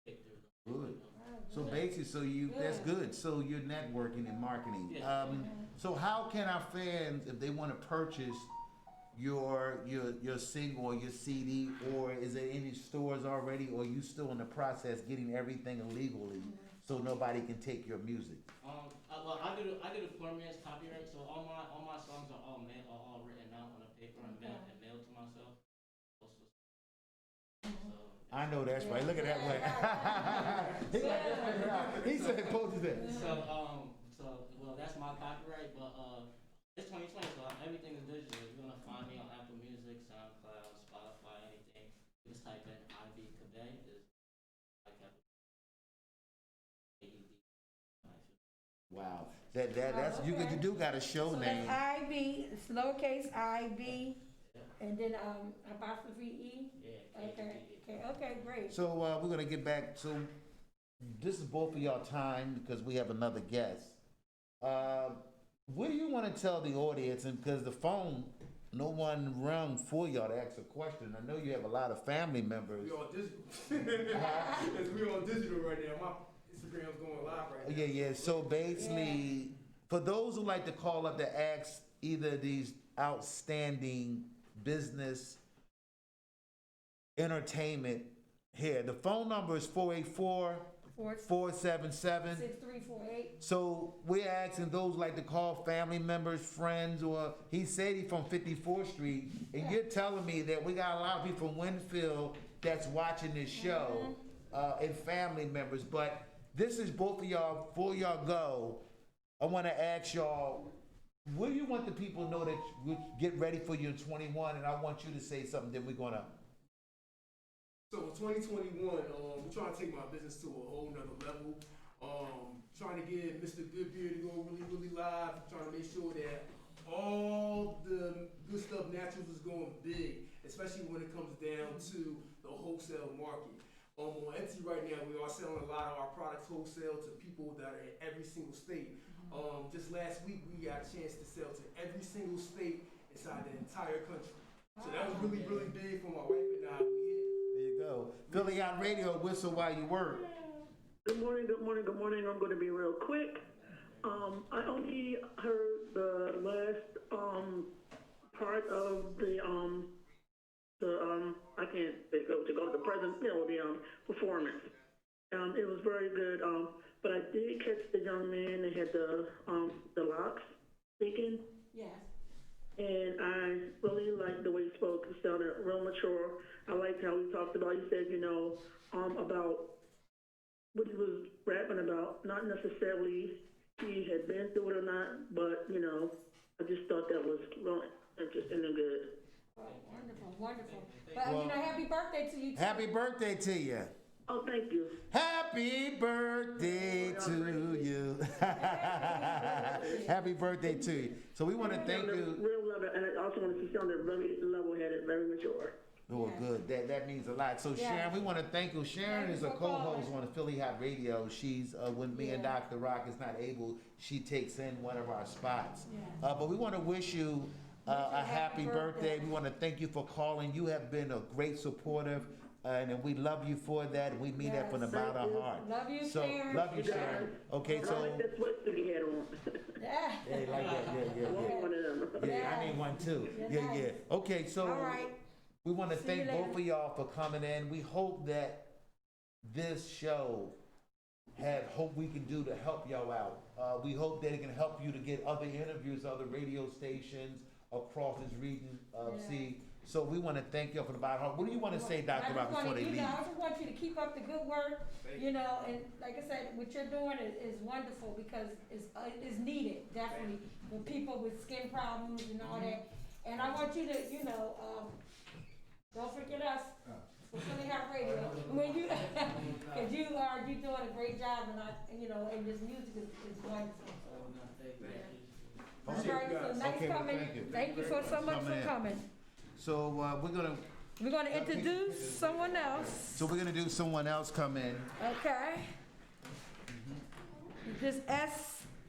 [SPEAKER 8] pick through them.
[SPEAKER 1] Good. So basically, that's good. So you're networking and marketing.
[SPEAKER 8] Yeah.
[SPEAKER 1] So how can our fans, if they want to purchase your single or your CD, or is there any stores already, or you still in the process getting everything illegally so nobody can take your music?
[SPEAKER 8] Well, I do the poor man's copyright, so all my songs are all written out on a paper and mailed to myself.
[SPEAKER 1] I know that's right. Look at that way. He said posted that.
[SPEAKER 8] Well, that's my copyright, but it's 2020, so everything is digital. You're gonna find me on Apple Music, SoundCloud,
[SPEAKER 1] Wow. That's you do got a show
[SPEAKER 3] So
[SPEAKER 1] name.
[SPEAKER 3] that's IB, it's lowercase IB, and then apostrophe E. Okay, great.
[SPEAKER 1] So we're gonna get back. So this is both of y'all time because we have another guest. What do you want to tell the audience? And because the phone, no one rung for y'all to ask a question. I know you have a lot of family members.
[SPEAKER 6] We on digital. As we on digital right now. My Instagram's going live right now.
[SPEAKER 1] Yeah. So basically, for those who like to call up to ask either of these outstanding business entertainment here, the phone number is 484-477.
[SPEAKER 3] 6348.
[SPEAKER 1] So we're asking those who like to call family members, friends, or he said he's from 54th Street, and you're telling me that we got a lot of people from Winfield that's watching this show, and family members. But this is both of y'all, before y'all go, I want to ask y'all, what do you want the people to know that we get ready for you in 21? And I want you to say something that we're gonna.
[SPEAKER 6] So in 2021, we're trying to take my business to a whole nother level. Trying to get Mr. Goodbeer to go really live. Trying to make sure that all the good stuff naturals is going big, especially when it comes down to the wholesale market. On Etsy right now, we are selling a lot of our products wholesale to people that are in every single state. Just last week, we got a chance to sell to every single state inside the entire country. So that was really big for my wife and I.
[SPEAKER 1] There you go. Philly on radio, whistle while you work.
[SPEAKER 9] Good morning. I'm going to be real quick. I only heard the last part of the I can't think of to go to the present, the performance. It was very good. But I did catch the young man that had the locks speaking.
[SPEAKER 3] Yes.
[SPEAKER 9] And I really liked the way he spoke. He sounded real mature. I liked how he talked about, he said, about what he was rapping about. Not necessarily he had been through it or not, but, I just thought that was real interesting and good.
[SPEAKER 3] Oh, wonderful. But, happy birthday to you, too.
[SPEAKER 1] Happy birthday to you.
[SPEAKER 9] Oh, thank you.
[SPEAKER 1] Happy birthday to you. Happy birthday to you. So we want to thank you.
[SPEAKER 9] Real level, and I also want to see sounded very level-headed, very mature.
[SPEAKER 1] Oh, good. That means a lot. So Sharon, we want to thank you. Sharon is a co-host on the Philly Hot Radio. She's when me and Dr. Rock is not able, she takes in one of our spots. But we want to wish you a happy birthday. We want to thank you for calling. You have been a great supporter. And we love you for that. We mean that from the bottom of our heart.
[SPEAKER 3] Love you,
[SPEAKER 1] so,
[SPEAKER 3] Sharon.
[SPEAKER 1] Love you, Sharon. Okay, so.
[SPEAKER 9] I like that sweatshirt he had on.
[SPEAKER 3] Yeah.
[SPEAKER 1] Yeah, like that. Yeah.
[SPEAKER 9] I want one of them.
[SPEAKER 1] Yeah, I need one too. Yeah. Okay, so.
[SPEAKER 3] All right.
[SPEAKER 1] We want to
[SPEAKER 3] See
[SPEAKER 1] thank
[SPEAKER 3] you later.
[SPEAKER 1] both of y'all for coming in. We hope that this show hope we can do to help y'all out. We hope that it can help you to get other interviews, other radio stations across this region. So we want to thank you for the bottom. What do you want to say, Dr. Rock, before they leave?
[SPEAKER 3] I just want you to keep up the good work, and like I said, what you're doing is wonderful because it's needed, definitely, for people with skin problems and all that. And I want you to, don't forget us for Philly Hot Radio. When you, because you're doing a great job, and this music is wonderful. All right, so nice coming. Thank you so much for coming.
[SPEAKER 1] So
[SPEAKER 3] we're gonna introduce someone else.
[SPEAKER 1] So we're gonna do someone else come in.
[SPEAKER 3] Okay. This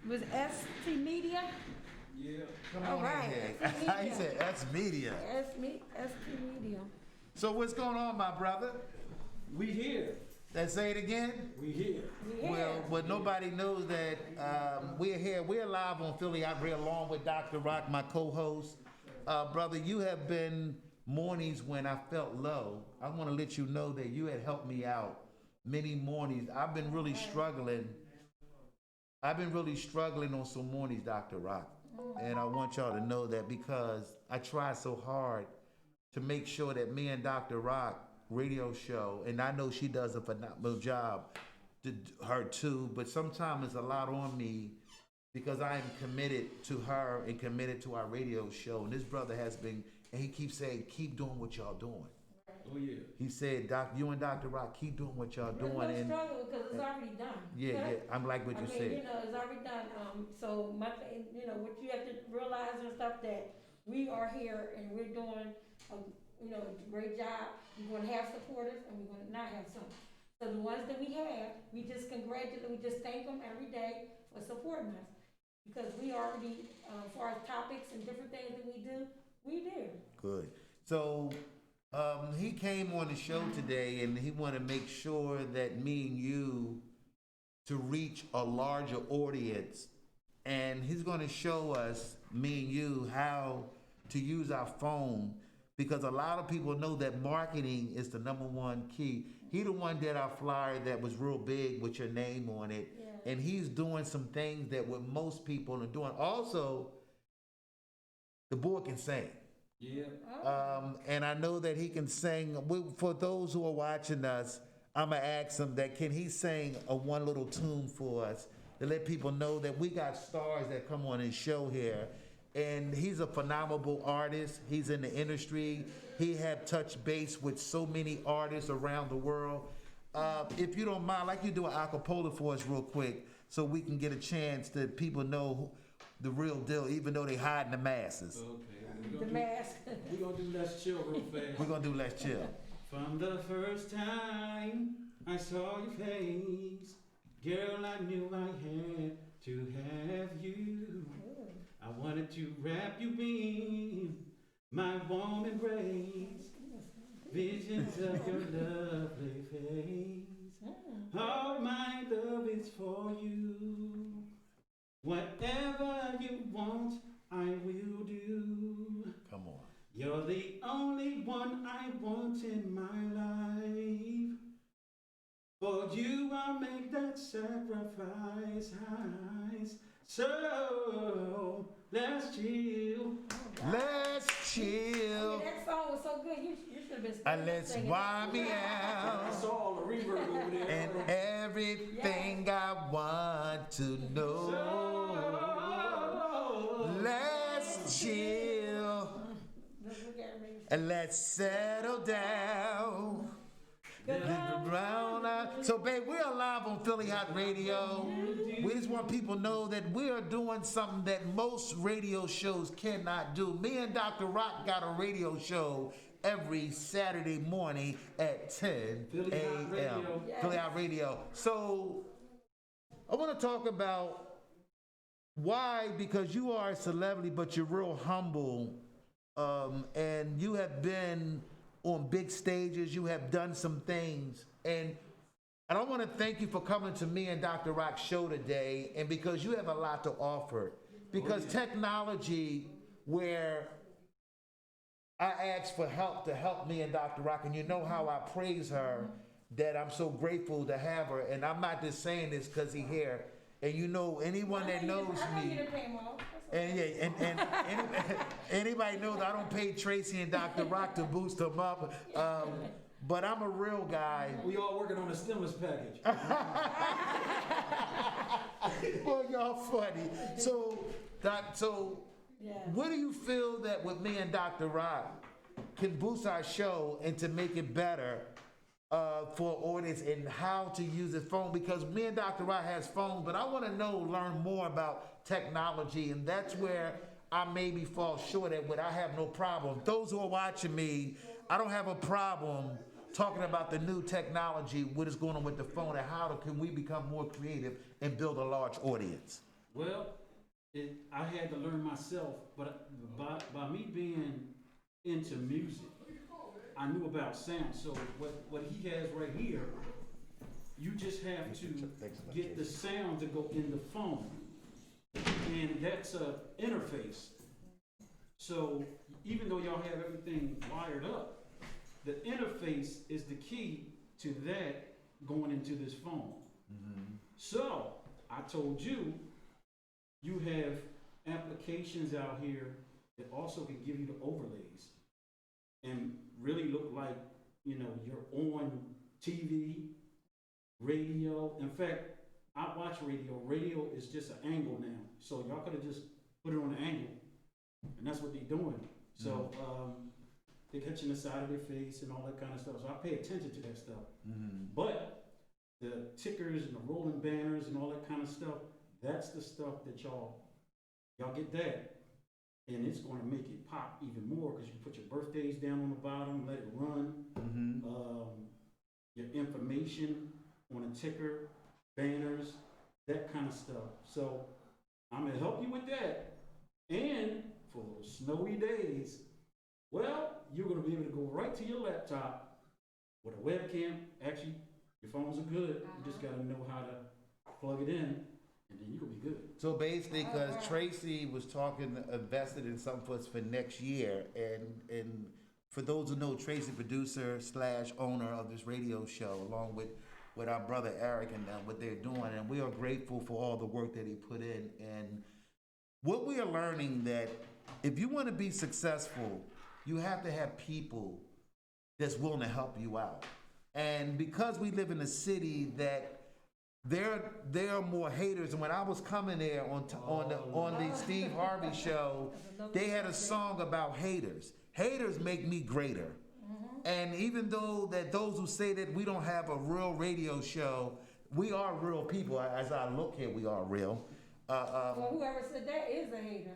[SPEAKER 3] was ST Media.
[SPEAKER 1] Yeah. Come
[SPEAKER 3] All
[SPEAKER 1] on
[SPEAKER 3] right.
[SPEAKER 1] in here. He said S Media.
[SPEAKER 3] ST Media.
[SPEAKER 1] So what's going on, my brother?
[SPEAKER 10] We here.
[SPEAKER 1] Let's say it again.
[SPEAKER 10] We here.
[SPEAKER 1] Well, nobody knows that we're here. We're live on Philly Hot Radio along with Dr. Rock, my co-host. Brother, you have been mornings when I felt low. I want to let you know that you had helped me out many mornings. I've been really struggling. On some mornings, Dr. Rock. And I want y'all to know that because I try so hard to make sure that me and Dr. Rock radio show, and I know she does a phenomenal job, her too, but sometimes it's a lot on me because I am committed to her and committed to our radio show. And this brother has been, and he keeps saying, keep doing what y'all doing.
[SPEAKER 10] Oh, yeah.
[SPEAKER 1] He said, "Doc, you and Dr. Rock keep doing what y'all
[SPEAKER 3] There's
[SPEAKER 1] doing."
[SPEAKER 3] no
[SPEAKER 1] And
[SPEAKER 3] struggle because it's already done.
[SPEAKER 1] yeah, I'm like what you
[SPEAKER 3] I mean,
[SPEAKER 1] said.
[SPEAKER 3] you know, it's already done. So my thing, you know, what you have to realize and stuff that we are here and we're doing, you know, a great job. We're going to have supporters and we're going to not have some. So the ones that we have, we just congratulate, we just thank them every day for supporting us because we already, as far as topics and different things that we do, we there.
[SPEAKER 1] Good. So he came on the show today and he want to make sure that me and you to reach a larger audience, and he's going to show us, me and you, how to use our phone, because a lot of people know that marketing is the #1 key. He the one did our flyer that was real big with your name on it,
[SPEAKER 3] Yeah.
[SPEAKER 1] and he's doing some things that what most people are doing. Also, the boy can sing.
[SPEAKER 10] Yeah.
[SPEAKER 1] And I know that he can sing. For those who are watching us, I'm going to ask him that can he sing a one little tune for us to let people know that we got stars that come on his show here. And he's a phenomenal artist. He's in the industry. He have touched base with so many artists around the world. If you don't mind, I'd like you to do an acapella for us real quick so we can get a chance that people know the real deal, even though they hiding the masses.
[SPEAKER 10] Okay.
[SPEAKER 3] The mask.
[SPEAKER 10] We're going to do Let's Chill real fast.
[SPEAKER 1] We're going to do Let's Chill.
[SPEAKER 10] From the first time I saw your face, girl, I knew I had to have you. I wanted to wrap you in my warm embrace, visions of your lovely face. All my love is for you. Whatever you want, I will do.
[SPEAKER 1] Come on.
[SPEAKER 10] You're the only one I want in my life. For you, I'll make that sacrifice. So let's chill.
[SPEAKER 1] Let's chill.
[SPEAKER 3] That song was so good. You should have been
[SPEAKER 1] Let's
[SPEAKER 3] singing.
[SPEAKER 1] wind me
[SPEAKER 6] I
[SPEAKER 1] out.
[SPEAKER 6] saw all the reverb over there.
[SPEAKER 1] And everything I want to know. Let's chill.
[SPEAKER 3] Look at me.
[SPEAKER 1] And let's settle down. So, babe, we're live on Philly Hot Radio. We just want people to know that we are doing something that most radio shows cannot do. Me and Dr. Rock got a radio show every Saturday morning at 10
[SPEAKER 10] Philly Hot
[SPEAKER 1] a.m.
[SPEAKER 10] Radio.
[SPEAKER 1] Philly Hot Radio. So, I want to talk about why, because you are a celebrity, but you're real humble, and you have been on big stages, you have done some things, and I want to thank you for coming to me and Dr. Rock's show today, and because you have a lot to offer. Because technology, where I asked for help to help me and Dr. Rock, and you know how I praise her, that I'm so grateful to have her, and I'm not just saying this because he's here, and you know, anyone that knows
[SPEAKER 3] I know you
[SPEAKER 1] me,
[SPEAKER 3] didn't pay him off.
[SPEAKER 1] and yeah, and anybody knows I don't pay Tracy and Dr. Rock to boost them up, but I'm a real guy.
[SPEAKER 10] We all working on a stimulus package.
[SPEAKER 1] Well, y'all funny. So, what do you feel that with me and Dr. Rock can boost our show and to make it better for audience and how to use his phone? Because me and Dr. Rock has phones, but I want to learn more about technology, and that's where I maybe fall short at what I have no problem. Those who are watching me, I don't have a problem talking about the new technology, what is going on with the phone, and how can we become more creative and build a large audience.
[SPEAKER 10] Well, I had to learn myself, but by me being into music, I knew about sound. So what he has right here, you just have to get the sound to go in the phone, and that's a interface. So even though y'all have everything wired up, the interface is the key to that going into this phone. So I told you, you have applications out here that also can give you the overlays and really look like, you're on TV, radio. In fact, I watch radio. Radio is just an angle now. So y'all could have just put it on an angle, and that's what they're doing. So they catch in the side of their face and all that kind of stuff. So I pay attention to that stuff. But the tickers and the rolling banners and all that kind of stuff, that's the stuff that y'all get that. And it's gonna make it pop even more because you can put your birthdays down on the bottom, let it run. Your information on a ticker, banners, that kind of stuff. So I'm gonna help you with that. And for those snowy days, well, you're gonna be able to go right to your laptop with a webcam. Actually, your phones are good. You just gotta know how to plug it in, and then you're gonna be good.
[SPEAKER 1] So basically, because Tracy was talking, invested in something for us for next year, and for those who know, Tracy, producer / owner of this radio show, along with our brother Eric and them, what they're doing, and we are grateful for all the work that he put in. And what we are learning that if you want to be successful, you have to have people that's willing to help you out. And because we live in a city that there are more haters. And when I was coming there on the Steve Harvey show, they had a song about haters. Haters make me greater. And even though that those who say that we don't have a real radio show, we are real people. As I look here, we are real.
[SPEAKER 3] Well, whoever said that is a hater.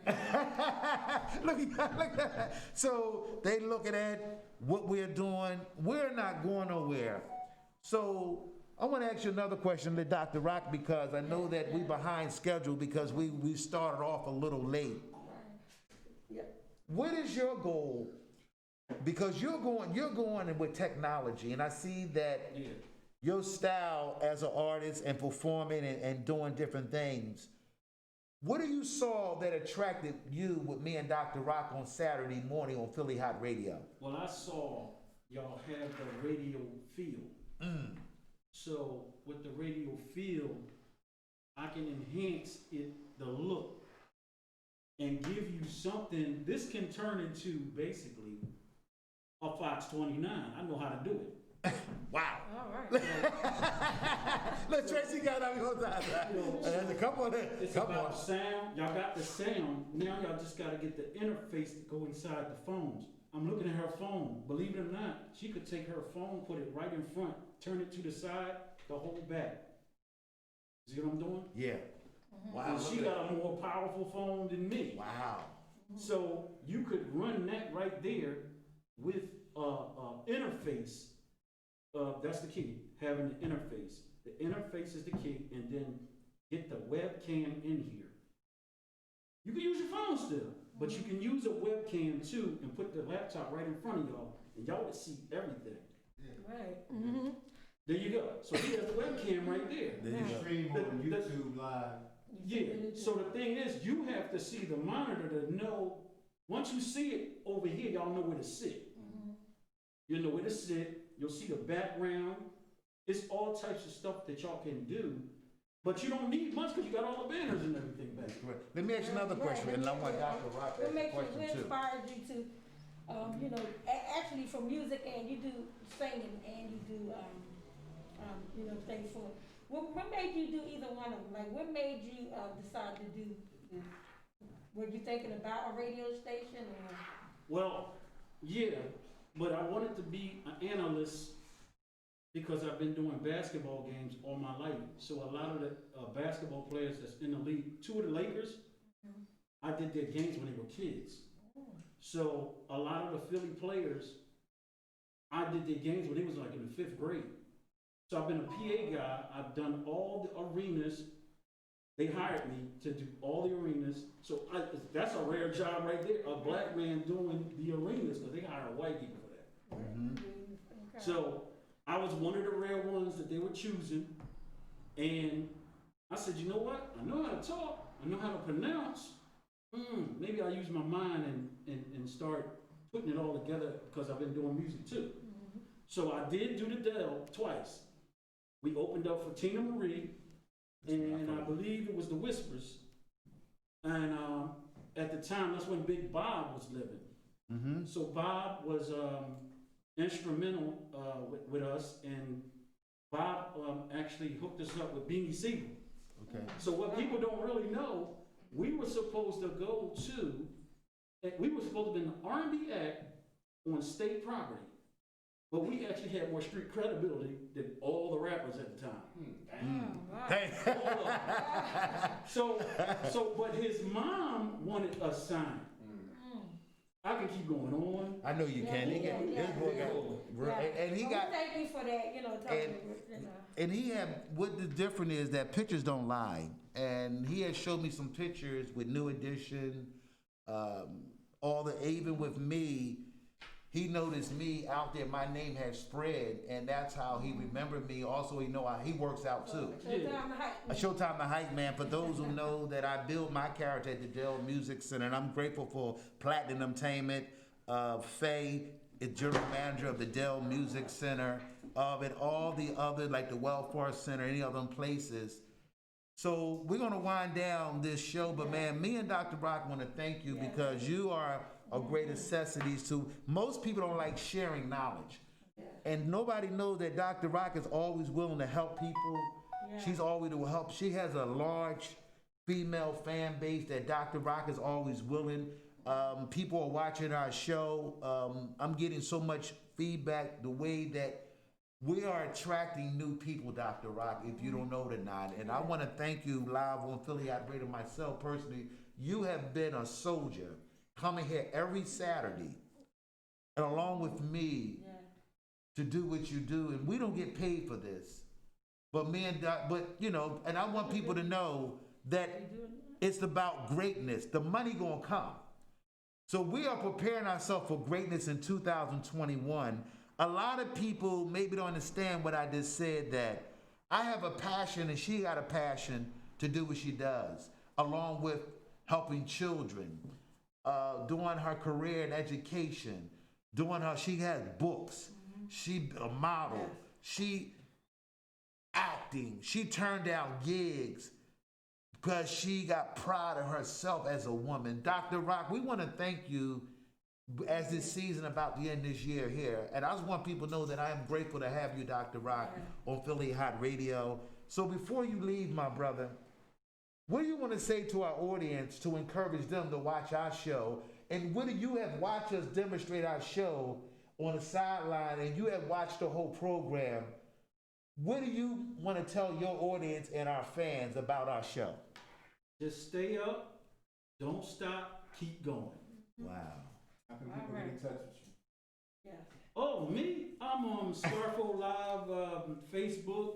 [SPEAKER 1] Look at that. So they looking at what we're doing. We're not going nowhere. So I want to ask you another question to Dr. Rock, because I know that we behind schedule because we started off a little late. What is your goal? Because you're going with technology, and I see that your style as an artist and performing and doing different things. What do you saw that attracted you with me and Dr. Rock on Saturday morning on Philly Hot Radio?
[SPEAKER 10] Well, I saw y'all have the radio feel. So with the radio feel, I can enhance the look, and give you something. This can turn into basically a Fox 29. I know how to do it.
[SPEAKER 1] Wow.
[SPEAKER 3] All right.
[SPEAKER 1] Look, Tracy got out of There's a couple of them.
[SPEAKER 10] It's about sound. Y'all got the sound. Now y'all just got to get the interface to go inside the phones. I'm looking at her phone. Believe it or not, she could take her phone, put it right in front, turn it to the side, the whole back. See what I'm doing?
[SPEAKER 1] Yeah. Wow.
[SPEAKER 10] And she got a more powerful phone than me.
[SPEAKER 1] Wow.
[SPEAKER 10] So you could run that right there with interface. That's the key, having the interface. The interface is the key, and then get the webcam in here. You can use your phone still, but you can use a webcam too and put the laptop right in front of y'all, and y'all would see everything.
[SPEAKER 3] Right.
[SPEAKER 10] There you go. So he has the webcam right there.
[SPEAKER 7] Then you stream on YouTube live.
[SPEAKER 10] Yeah, so the thing is, you have to see the monitor to know, once you see it over here, y'all know where to sit. You know where to sit, you'll see the background. It's all types of stuff that y'all can do, but you don't need much because you got all the banners and everything back.
[SPEAKER 1] Let me ask you another question, and I want Dr. Rock to ask
[SPEAKER 3] What
[SPEAKER 1] a
[SPEAKER 3] makes you,
[SPEAKER 1] question
[SPEAKER 3] what
[SPEAKER 1] too.
[SPEAKER 3] inspired you to, actually for music, and you do singing and you do, things for, what made you do either one of them? Like, what made you decide to do, were you thinking about a radio station or?
[SPEAKER 10] Well, yeah, but I wanted to be an analyst because I've been doing basketball games all my life. So a lot of the basketball players that's in the league, 2 of the Lakers, I did their games when they were kids. So a lot of the Philly players, I did their games when they was like in the 5th grade. So I've been a PA guy. I've done all the arenas. They hired me to do all the arenas. So that's a rare job right there, a black man doing the arenas, because they hire white people for that.
[SPEAKER 3] Okay.
[SPEAKER 10] So I was one of the rare ones that they were choosing. And I said, you know what? I know how to talk. I know how to pronounce. Maybe I'll use my mind and start putting it all together, because I've been doing music too. So I did do the Dell twice. We opened up for Tina Marie, and I believe it was the Whispers. And at the time, that's when Big Bob was living. So Bob was instrumental with us, and Bob actually hooked us up with Beanie Siegel.
[SPEAKER 1] Okay.
[SPEAKER 10] So what people don't really know, we were supposed to go to, we were supposed to be an R&B act on state property. But we actually had more street credibility than all the rappers at the time.
[SPEAKER 1] Hey.
[SPEAKER 10] All of them. So, but his mom wanted a sign. I can keep going on.
[SPEAKER 1] I know you can. This boy got, and he got.
[SPEAKER 3] Thank you for that. You know, telling me, you know.
[SPEAKER 1] And he had, what the difference is that pictures don't lie. And he had showed me some pictures with New Edition, even with me, he noticed me out there, my name had spread, and that's how he remembered me. Also, he know how he works out too. Showtime the Hype Man. For those who know that I build my character at the Dell Music Center, and I'm grateful for Platinum Entertainment, Faye, is general manager of the Dell Music Center, and all the other, like the Welfare Center, any other places. So we're gonna wind down this show, but man, me and Dr. Rock want to thank you because you are a great necessities to, most people don't like sharing knowledge. And nobody knows that Dr. Rock is always willing to help people. She's always to help. She has a large female fan base that Dr. Rock is always willing. People are watching our show. I'm getting so much feedback the way that we are attracting new people, Dr. Rock, if you don't know it or not. And I want to thank you live on Philly Hot Radio myself personally. You have been a soldier coming here every Saturday and along with me to do what you do. And we don't get paid for this. But you know, and I want people to know that it's about greatness. The money gonna come. So we are preparing ourselves for greatness in 2021. A lot of people maybe don't understand what I just said, that I have a passion and she got a passion to do what she does, along with helping children, doing her career in education, she has books, she a model, she acting, she turned down gigs because she got pride of herself as a woman. Dr. Rock, we want to thank you as this season about to end this year here. And I just want people to know that I am grateful to have you, Dr. Rock, on Philly Hot Radio. So before you leave, my brother, what do you want to say to our audience to encourage them to watch our show? And what do you have watched us demonstrate our show on the sideline, and you have watched the whole program? What do you want to tell your audience and our fans about our show?
[SPEAKER 10] Just stay up, don't stop, keep going.
[SPEAKER 1] Wow.
[SPEAKER 7] How can people get in touch with you?
[SPEAKER 10] Oh, me? I'm on Starfo Live, Facebook,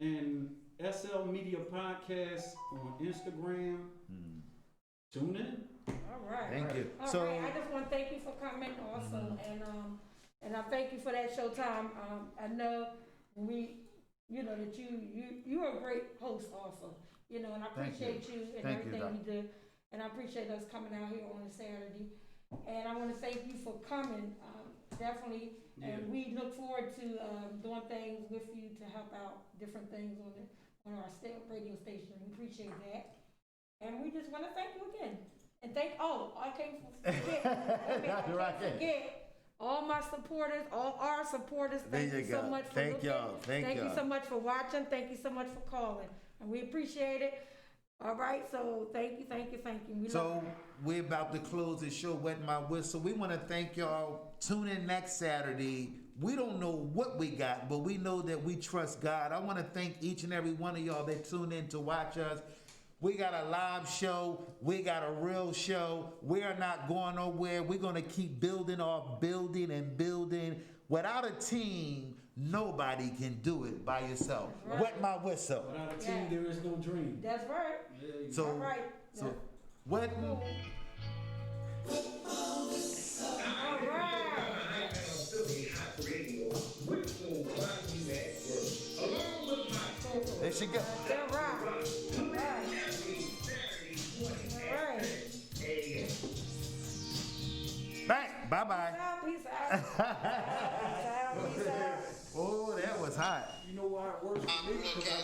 [SPEAKER 10] and SL Media Podcast on Instagram. Tune in.
[SPEAKER 3] All right.
[SPEAKER 1] Thank you.
[SPEAKER 3] All right. I just want to thank you for coming also, and I thank you for that Showtime. I know you know that you're a great host also, you know, and I appreciate you and everything you do, and I appreciate us coming out here on a Saturday, and I want to thank you for coming, definitely, and we look forward to doing things with you to help out different things on our radio station. We appreciate that, and we just want to thank you again, and I can't forget. All my supporters, all our supporters, thank you so much for looking. Thank you so much for watching. Thank you so much for calling. And we appreciate it. All right, so thank you.
[SPEAKER 1] We're about to close the show, Wet My Whistle. We want to thank y'all. Tune in next Saturday. We don't know what we got, but we know that we trust God. I want to thank each and every one of y'all that tune in to watch us. We got a live show. We got a real show. We are not going nowhere. We're going to keep building off building and building. Without a team, nobody can do it by yourself. Right. Wet My Whistle.
[SPEAKER 10] Without a team, there is no dream.
[SPEAKER 3] That's right.
[SPEAKER 1] So,
[SPEAKER 3] all right.
[SPEAKER 1] Wet.
[SPEAKER 3] All right.
[SPEAKER 1] There she go.
[SPEAKER 3] All right.
[SPEAKER 1] Bang. Bye-bye.
[SPEAKER 3] Peace out.
[SPEAKER 1] Oh, that was hot.
[SPEAKER 10] You know why it works for me? Because